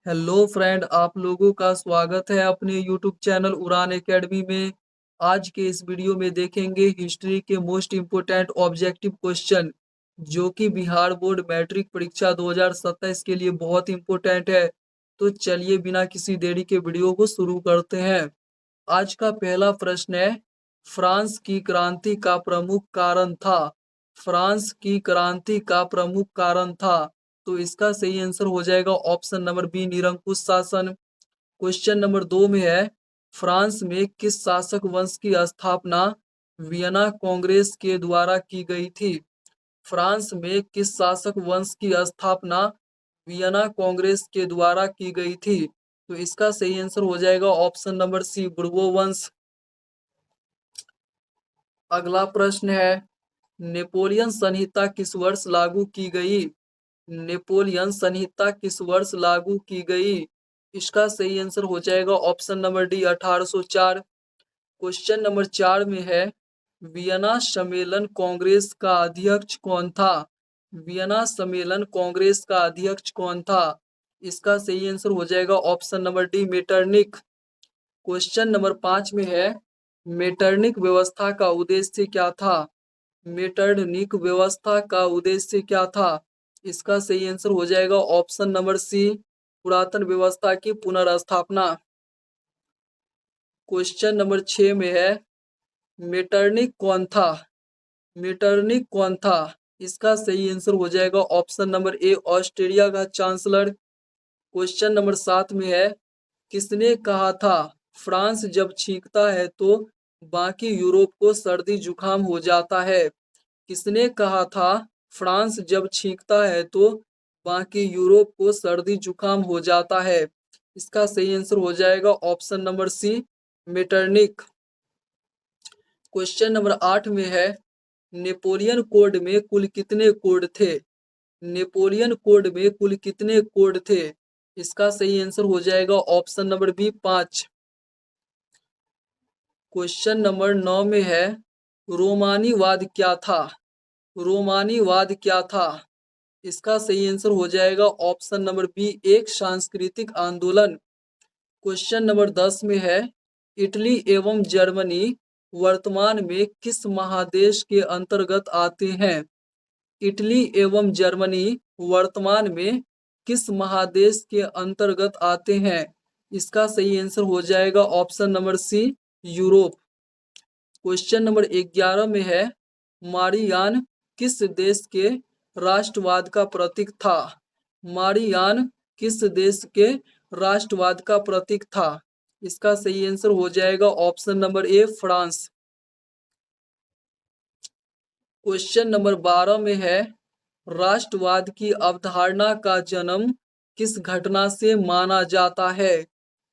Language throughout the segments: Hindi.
हेलो फ्रेंड, आप लोगों का स्वागत है अपने यूट्यूब चैनल उड़ान एकेडमी में। आज के इस वीडियो में देखेंगे हिस्ट्री के मोस्ट इम्पोर्टेंट ऑब्जेक्टिव क्वेश्चन, जो कि बिहार बोर्ड मैट्रिक परीक्षा 2027 के लिए बहुत इम्पोर्टेंट है। तो चलिए बिना किसी देरी के वीडियो को शुरू करते हैं। आज का पहला प्रश्न है, फ्रांस की क्रांति का प्रमुख कारण था। फ्रांस की क्रांति का प्रमुख कारण था, तो इसका सही आंसर हो जाएगा ऑप्शन नंबर बी, निरंकुश शासन। क्वेश्चन नंबर 2 में है, फ्रांस में किस शासक वंश की स्थापना वियना कांग्रेस के द्वारा की गई थी। फ्रांस में किस शासक वंश की स्थापना वियना कांग्रेस के द्वारा की गई थी, तो इसका सही आंसर हो जाएगा ऑप्शन नंबर सी, बुर्बो वंश। अगला प्रश्न है, नेपोलियन संहिता किस वर्ष लागू की गई। नेपोलियन संहिता किस वर्ष लागू की गई, इसका सही आंसर हो जाएगा option number D, 1804। Question number 4 में है, वियना सम्मेलन कांग्रेस का अध्यक्ष कौन था। वियना सम्मेलन कांग्रेस का अध्यक्ष कौन था, इसका सही आंसर हो जाएगा option number D, Metternich. Question number 5 में है, मेटरनिख व्यवस्था का उद्देश्य क्या था। मेटरनिख व्यवस्था का उद्देश्य क्या था, इसका सही आंसर हो जाएगा ऑप्शन नंबर सी, पुरातन व्यवस्था की पुनर्स्थापना। क्वेश्चन नंबर 6 में है, मेटरनिख कौन था। मेटरनिख कौन था, इसका सही आंसर हो जाएगा ऑप्शन नंबर ए, ऑस्ट्रेलिया का चांसलर। क्वेश्चन नंबर 7 में है, किसने कहा था फ्रांस जब छींकता है तो बाकी यूरोप को सर्दी जुकाम हो जाता है। किसने कहा था फ्रांस जब छींकता है तो बाकी यूरोप को सर्दी जुकाम हो जाता है, इसका सही आंसर हो जाएगा option number C, Metternich. Question number 8 में है, नेपोलियन कोड में कुल कितने कोड थे। नेपोलियन कोड में कुल कितने कोड थे, इसका सही आंसर हो जाएगा option number B, 5। Question number 9 में है, रोमानीवाद क्या था। रोमानीवाद क्या था, इसका सही आंसर हो जाएगा ऑप्शन नंबर बी, एक सांस्कृतिक आंदोलन। क्वेश्चन नंबर 10 में है, इटली एवं जर्मनी वर्तमान में किस महादेश के अंतर्गत आते हैं। इटली एवं जर्मनी वर्तमान में किस महादेश के अंतर्गत आते हैं, इसका सही आंसर हो जाएगा option number C, Europe. Question number 11 में है, मारियान किस देश के राष्ट्रवाद का प्रतीक था। मारियान किस देश के राष्ट्रवाद का प्रतीक था, इसका सही आंसर हो जाएगा ऑप्शन नंबर ए, फ्रांस। क्वेश्चन नंबर 12 में है, राष्ट्रवाद की अवधारणा का जन्म किस घटना से माना जाता है।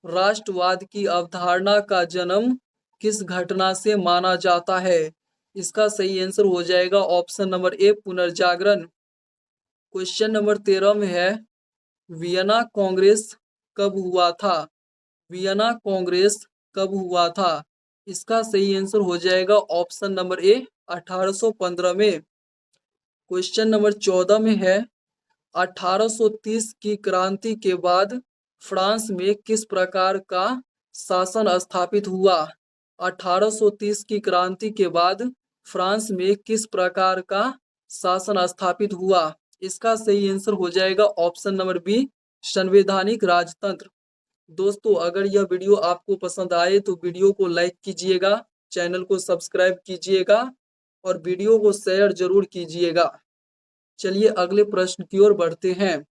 राष्ट्रवाद की अवधारणा का जन्म किस घटना से माना जाता है, इसका सही आंसर हो जाएगा ऑप्शन नंबर ए, पुनर्जागरण। क्वेश्चन नंबर 13 में है, वियना कांग्रेस कब हुआ था। वियना कांग्रेस कब हुआ था, इसका सही आंसर हो जाएगा ऑप्शन नंबर ए, 1815 में। क्वेश्चन नंबर 14 में है, 1830 की क्रांति के बाद फ्रांस में किस प्रकार का शासन स्थापित हुआ। 1830 की क्रांति के बाद फ्रांस में किस प्रकार का शासन स्थापित हुआ, इसका सही आंसर हो जाएगा ऑप्शन नंबर बी, संवैधानिक राजतंत्र। दोस्तों, अगर यह वीडियो आपको पसंद आए तो वीडियो को लाइक कीजिएगा, चैनल को सब्सक्राइब कीजिएगा और वीडियो को शेयर जरूर कीजिएगा। चलिए अगले प्रश्न की ओर बढ़ते हैं।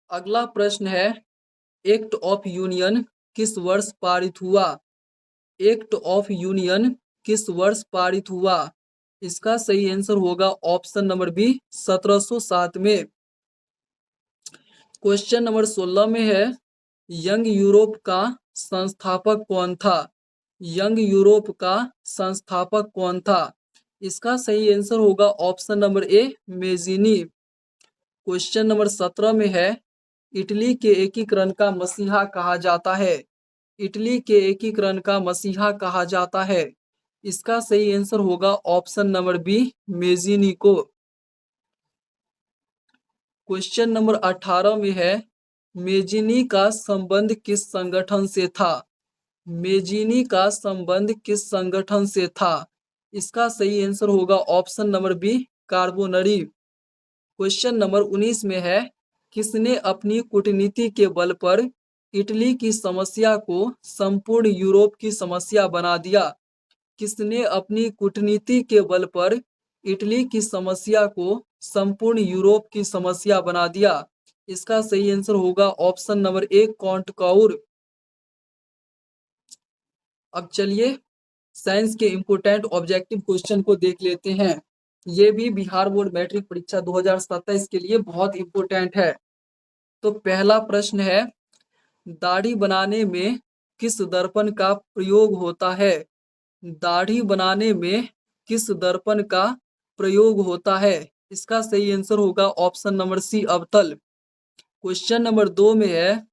अगला प्रश्न है, एक्ट ऑफ यूनियन किस वर्ष पारित हुआ। एक्ट ऑफ यूनियन किस वर्ष पारित हुआ, इसका सही आंसर होगा ऑप्शन नंबर बी, 1707 में। क्वेश्चन नंबर 16 में है, यंग यूरोप का संस्थापक कौन था। यंग यूरोप का संस्थापक कौन था, इसका सही आंसर होगा ऑप्शन नंबर ए, मेजिनी। क्वेश्चन नंबर 17 में है, इटली के एकीकरण का मसीहा कहा जाता है। इटली के एकीकरण का मसीहा कहा जाता है, इसका सही आंसर होगा ऑप्शन नंबर बी, मेजिनी को। क्वेश्चन नंबर 18 में है, मेजिनी का संबंध किस संगठन से था? मेजिनी का संबंध किस संगठन से था? इसका सही आंसर होगा option number B, Carbonari. Question number 19 में है, किसने अपनी कूटनीति के बल पर इटली की समस्या को संपूर्ण यूरोप की समस्या बना दिया? किसने अपनी कूटनीति के बल पर इटली की समस्या को संपूर्ण यूरोप की समस्या बना दिया? इसका सही आंसर होगा option number A, can't Kaur. अब चलिए साइंस के इम्पोर्टेंट ऑब्जेक्टिव क्वेश्चन को देख लेते हैं। ये भी बिहार बोर्ड मैट्रिक परीक्षा 2027 के लिए बहुत इम्पोर्टेंट है। तो पहला प्रश्न है, दाढ़ी बनाने में किस दर्पण का प्रयोग होता है? दाढ़ी बनाने में किस दर्पण का प्रयोग होता है? इसका सही आंसर होगा ऑप्शन नंबर सी, अवतल। क्वेश्चन नंबर 2 में है,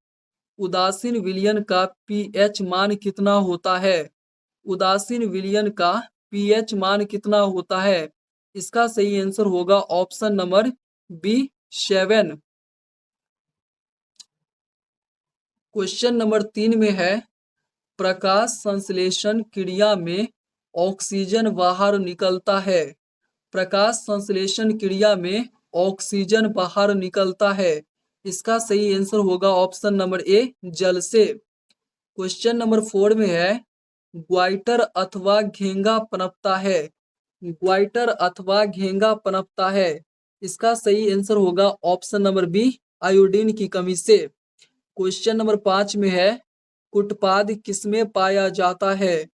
उदासीन विलयन का पीएच मान कितना होता है? उदासीन विलयन का पीएच मान कितना होता है? इसका सही आंसर होगा option number B, 7। Question number 3 में है, प्रकाश संश्लेषण क्रिया में ऑक्सीजन बाहर निकलता है। प्रकाश संश्लेषण क्रिया में ऑक्सीजन बाहर निकलता है। इसका सही आंसर होगा ऑप्शन नंबर ए, जल से। क्वेश्चन नंबर 4 में है, ग्वाइटर अथवा घेंगा पनपता है। ग्वाइटर अथवा घेंगा पनपता है। इसका सही आंसर होगा ऑप्शन नंबर बी, आयोडीन की कमी से। क्वेश्चन नंबर 5 में है, कुटपाद किसमें पाया जाता है?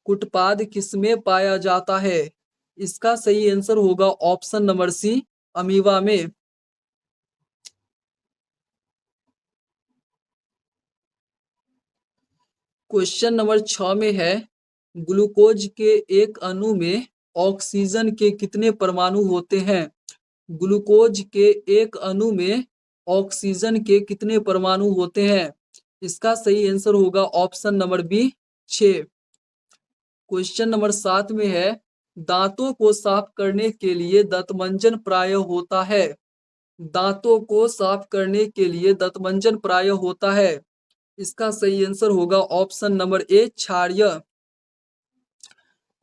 कुटपाद किसमें पाया जाता है? इसका सही आंसर होगा ऑप्शन नंबर सी, अमीबा में। क्वेश्चन नंबर 6 में है, ग्लूकोज के एक अणु में ऑक्सीजन के कितने परमाणु होते हैं? ग्लूकोज के एक अणु में ऑक्सीजन के कितने परमाणु होते हैं? इसका सही आंसर होगा option number B, 6। Question number 7 में है, दांतों को साफ करने के लिए दंतमंजन प्राय होता है। दांतों को साफ करने के लिए दंतमंजन प्राय होता है। इसका सही आंसर होगा ऑप्शन नंबर ए, क्षारीय।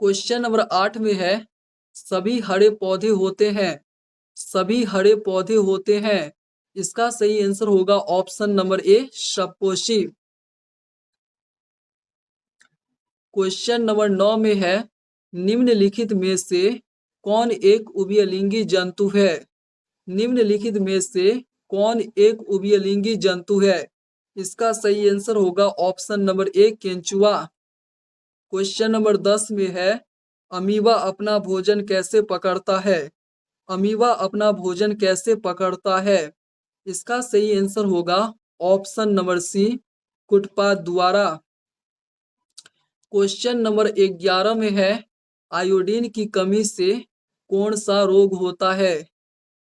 क्वेश्चन नंबर 8 में है, सभी हरे पौधे होते हैं। सभी हरे पौधे होते हैं। इसका सही आंसर होगा ऑप्शन नंबर ए, सपोषी। क्वेश्चन नंबर 9 में है, निम्नलिखित में से कौन एक उभयलिंगी जंतु है? निम्नलिखित में से कौन एक उभयलिंगी जंतु है? इसका सही आंसर होगा ऑप्शन नंबर ए, केंचुआ। क्वेश्चन नंबर 10 में है, अमीबा अपना भोजन कैसे पकड़ता है? अमीबा अपना भोजन कैसे पकड़ता है? इसका सही आंसर होगा ऑप्शन नंबर सी, कुटपाद द्वारा। क्वेश्चन नंबर 11 में है, आयोडीन की कमी से कौन सा रोग होता है?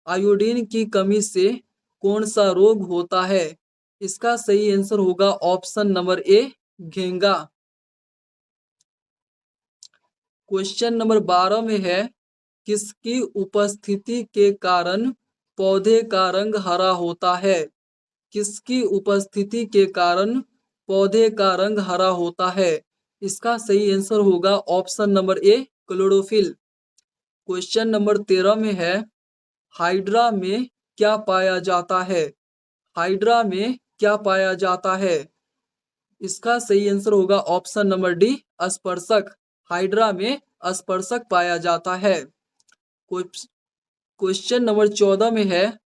आयोडीन की कमी से कौन सा रोग होता है? इसका सही आंसर होगा ऑप्शन नंबर ए, घेंगा। क्वेश्चन नंबर 12 में है, किसकी उपस्थिति के कारण पौधे का रंग हरा होता है? किसकी उपस्थिति के कारण पौधे का रंग हरा होता है? इसका सही आंसर होगा ऑप्शन नंबर ए, क्लोरोफिल। क्वेश्चन नंबर 13 में है, हाइड्रा में क्या पाया जाता है? हाइड्रा में क्या पाया जाता है? इसका सही आंसर होगा ऑप्शन नंबर डी, स्पर्शक। हाइड्रा में स्पर्शक पाया जाता है। क्वेश्चन नंबर 14 में है,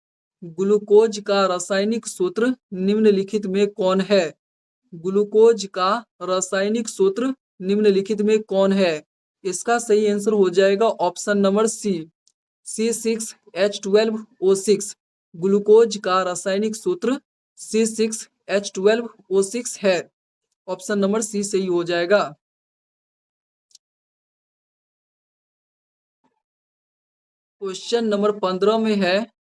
ग्लूकोज का रासायनिक सूत्र निम्नलिखित में कौन है? ग्लूकोज का रासायनिक सूत्र निम्नलिखित में कौन है? इसका सही आंसर हो जाएगा ऑप्शन नंबर सी, C6H12O6। ग्लूकोज का रासायनिक सूत्र C6H12O6 है। ऑप्शन नंबर सी सही हो जाएगा। क्वेश्चन नंबर 15 में है,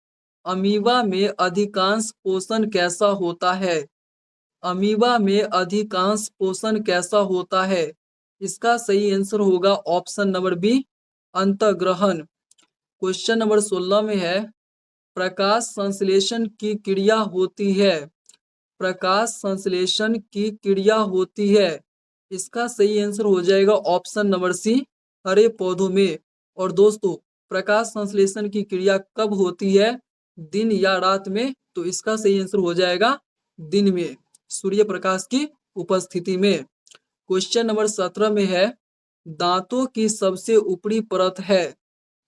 अमीबा में अधिकांश पोषण कैसा होता है? अमीबा में अधिकांश पोषण कैसा होता है? इसका सही आंसर होगा ऑप्शन नंबर बी, अंतःग्रहण। क्वेश्चन नंबर 16 में है, प्रकाश संश्लेषण की क्रिया होती है? प्रकाश संश्लेषण की क्रिया होती है। इसका सही आंसर हो जाएगा ऑप्शन नंबर सी, हरे पौधों में। और दोस्तों, प्रकाश संश्लेषण की क्रिया कब होती है, दिन या रात में? तो इसका सही आंसर हो जाएगा दिन में, सूर्य प्रकाश की उपस्थिति में। क्वेश्चन नंबर 17 में है, दांतों की सबसे ऊपरी परत है।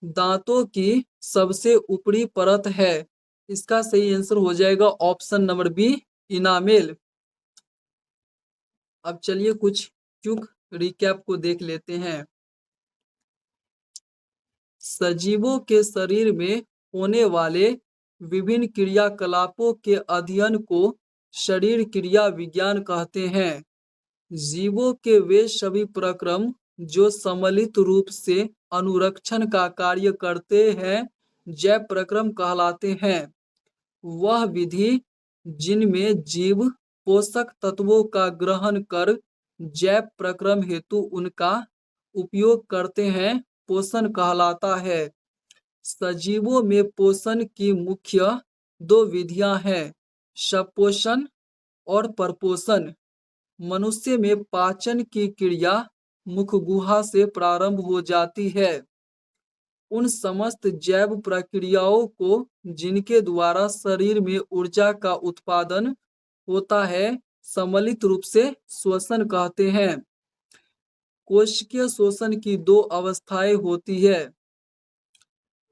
दांतों की सबसे ऊपरी परत है। इसका सही आंसर हो जाएगा ऑप्शन नंबर बी, इनामेल। अब चलिए कुछ क्विक रिकैप को देख लेते हैं। सजीवों के शरीर में होने वाले विभिन्न क्रियाकलापों के अध्ययन को शरीर क्रिया विज्ञान कहते हैं। जीवों के वे सभी प्रक्रम जो सम्मिलित रूप से अनुरक्षण का कार्य करते हैं, जैव प्रक्रम कहलाते हैं। वह विधि जिनमें जीव पोषक तत्वों का ग्रहण कर जैव प्रक्रम हेतु उनका उपयोग करते हैं, पोषण कहलाता है। सजीवों में पोषण की मुख्य दो विधियां हैं, सपोषण और परपोषण। मनुष्य में पाचन की क्रिया मुख गुहा से प्रारंभ हो जाती है। उन समस्त जैव प्रक्रियाओं को जिनके द्वारा शरीर में ऊर्जा का उत्पादन होता है, सम्मिलित रूप से श्वसन कहते हैं। कोशिकीय श्वसन की दो अवस्थाएं होती है,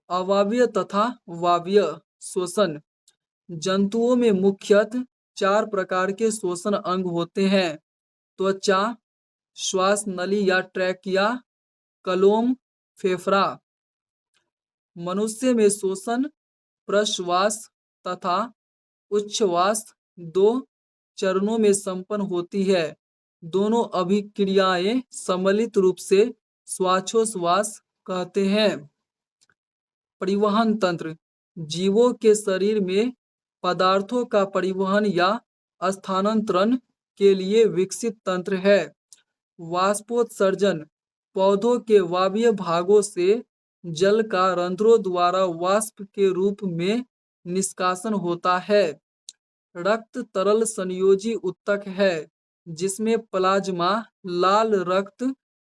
अवायवीय तथा वायवीय श्वसन। जंतुओं में मुख्यतः चार प्रकार के श्वसन अंग होते हैं, त्वचा, श्वास नली या ट्रैकिया, कलोम, फेफड़ा। मनुष्य में श्वसन प्रश्वास तथा उच्छ्वास दो चरणों में संपन्न होती है। दोनों अभिक्रियाएं सम्मिलित रूप से श्वासोच्छ्वास कहते हैं। परिवहन तंत्र जीवों के शरीर में पदार्थों का परिवहन या स्थानांतरण के लिए विकसित तंत्र है। वाष्पोत्सर्जन पौधों के वायवीय भागों से जल का रंध्रों द्वारा वाष्प के रूप में निष्कासन होता है। रक्त तरल संयोजी ऊतक है, जिसमें प्लाज्मा, लाल रक्त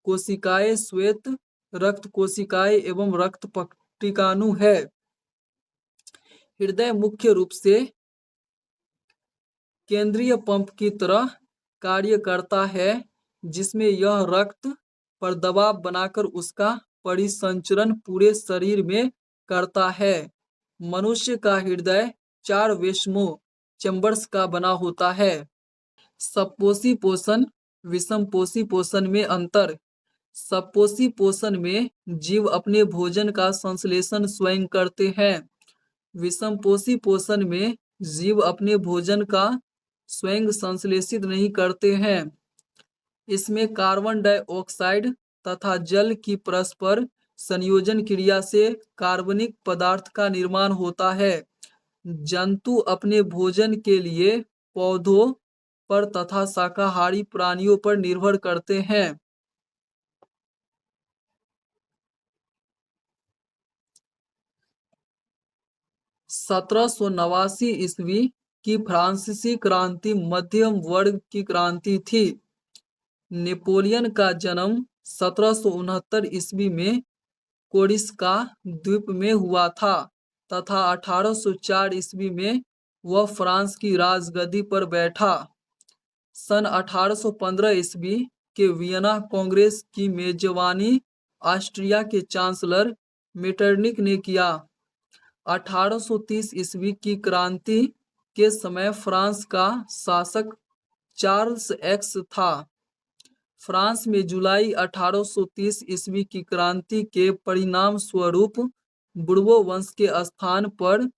कोशिकाएं, श्वेत रक्त कोशिकाएं एवं रक्त पट्टिकाणु है। हृदय मुख्य रूप से केंद्रीय पंप की तरह कार्य करता है, जिसमें यह रक्त पर दबाव बनाकर उसका परिसंचरण पूरे शरीर में करता है। मनुष्य का हृदय 4 वेश्मों चैम्बर्स का बना होता है। सपोषी पोषण, विषमपोषी पोषण में अंतर। सपोषी पोषण में जीव अपने भोजन का संश्लेषण स्वयं करते हैं। विषमपोषी पोषण में जीव अपने भोजन का स्वयं संश्लेषित नहीं करते हैं। इसमें कार्बन डाइऑक्साइड तथा जल की परस्पर संयोजन क्रिया से कार्बनिक पदार्थ का निर्माण होता है। जंतु अपने भोजन के लिए पौधों पर तथा शाकाहारी प्राणियों पर निर्भर करते हैं। सत्रह ईस्वी की फ्रांसीसी क्रांति मध्यम वर्ग की क्रांति थी। नेपोलियन का जन्म 1769 ईस्वी में कोरिस्का द्वीप में हुआ था तथा 1804 ईस्वी में वह फ्रांस की राजगद्दी पर बैठा। सन 1815 ईस्वी के वियना कांग्रेस की मेजबानी ऑस्ट्रिया के चांसलर मेटरनिक ने किया। 1830 ईस्वी की क्रांति के समय फ्रांस का शासक चार्ल्स एक्स था। फ्रांस में जुलाई 1830 ईस्वी की क्रांति के परिणाम स्वरूप बुर्बो वंश के स्थान पर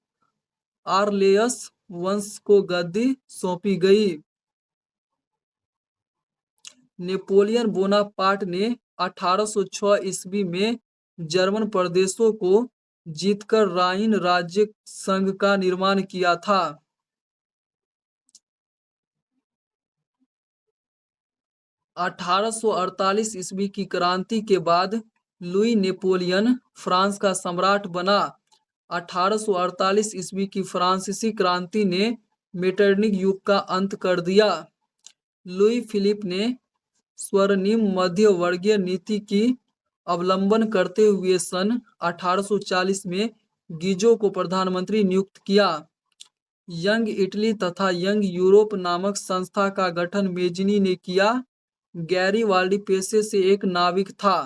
आर्लेयस वंश को गद्दी सौंपी गई। नेपोलियन बोनापार्ट ने 1806 ईस्वी में जर्मन प्रदेशों को जीतकर राइन राज्य संघ का निर्माण किया था। 1848 ईस्वी की क्रांति के बाद लुई नेपोलियन फ्रांस का सम्राट बना। 1848 ईस्वी की फ्रांसीसी क्रांति ने मेटरनिक युग का अंत कर दिया। लुई फिलिप ने स्वर्णिम मध्य वर्गीय नीति की अवलंबन करते हुए सन 1840 में गीजो को प्रधानमंत्री नियुक्त किया। यंग इटली तथा यंग यूरोप नामक संस्था का गठन मेजिनी ने किया। गैरीवाल्डी पेशे से एक नाविक था।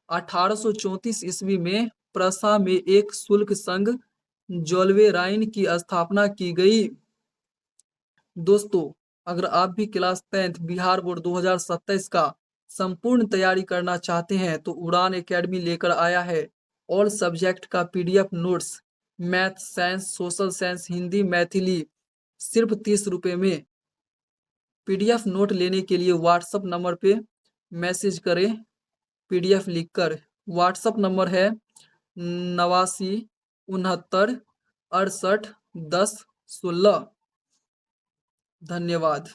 1834 ईस्वी में प्रसा में एक शुल्क संघ जोल्वेराइन की स्थापना की गई। दोस्तों, अगर आप भी क्लास 10th बिहार बोर्ड 2027 का संपूर्ण तैयारी करना चाहते हैं तो उड़ान एकेडमी लेकर आया है ऑल सब्जेक्ट का PDF notes, math, science, social science, Hindi, Maithili, सिर्फ 30 रुपए में। पीडीएफ नोट लेने के लिए व्हाट्सएप नंबर पे मैसेज करें पीडीएफ लिखकर। व्हाट्सएप नंबर है 89 69 68 10 16। धन्यवाद।